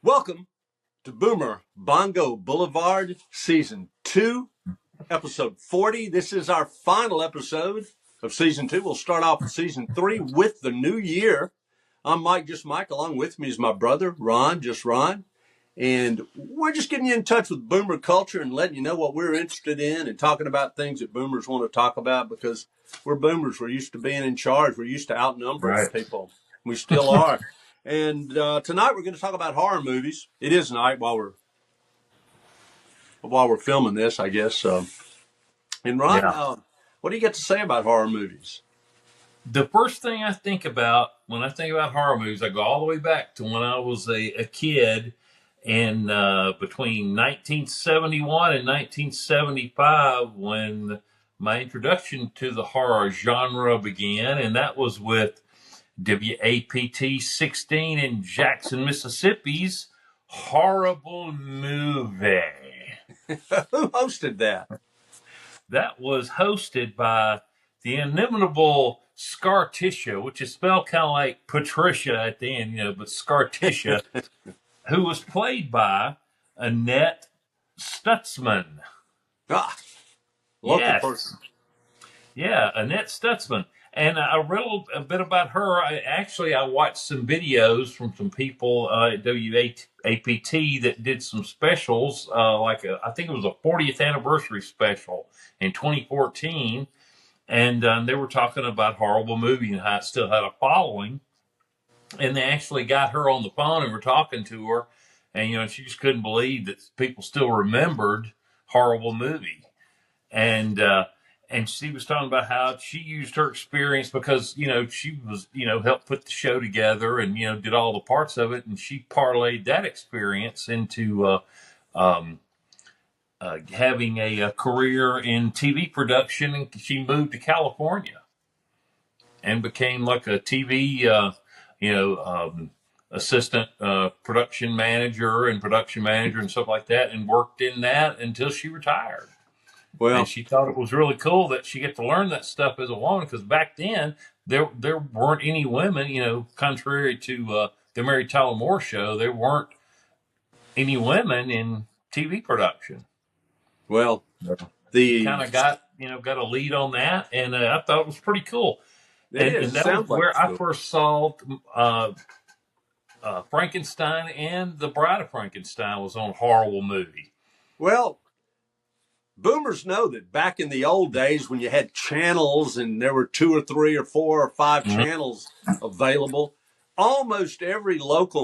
Welcome to Boomer Bongo Boulevard, Season 2, Episode 40. This is our final episode of Season 2. We'll start off with Season 3 with the new year. I'm Mike, just Mike. Along with me is my brother, Ron, just Ron. And we're just getting you in touch with boomer culture and letting you know what we're interested in and talking about things that boomers want to talk about because we're boomers. We're used to being in charge. We're used to outnumbering people. We still are. And tonight we're going to talk about horror movies. It is night while we're filming this, I guess. And Ron, what do you get to say about horror movies? The first thing I think about when I think about horror movies, I go all the way back to when I was a kid, and between 1971 and 1975, when my introduction to the horror genre began, and that was with WAPT 16 in Jackson, Mississippi's Horrible Movie. Who hosted that? That was hosted by the inimitable Scartisha, which is spelled kind of like Patricia at the end, but Scartisha, who was played by Annette Stutzman. Local person. Yeah, Annette Stutzman. And I read a bit about her. I watched some videos from some people at WAPT that did some specials, I think it was a 40th anniversary special in 2014. And they were talking about Horrible Movie and how it still had a following. And they actually got her on the phone and were talking to her. And, she just couldn't believe that people still remembered Horrible Movie. And she was talking about how she used her experience because, she was, helped put the show together and, did all the parts of it. And she parlayed that experience into having a career in TV production. And she moved to California and became like a TV, assistant production manager and stuff like that, and worked in that until she retired. Well, and she thought it was really cool that she get to learn that stuff as a woman, because back then there weren't any women, contrary to the Mary Tyler Moore Show, there weren't any women in TV production. Well, the kind of got a lead on that, and I thought it was pretty cool. And that was where I first saw Frankenstein, and The Bride of Frankenstein was on Horrible Movie. Well, boomers know that back in the old days when you had channels and there were 2 or 3 or 4 or 5 channels available, almost every local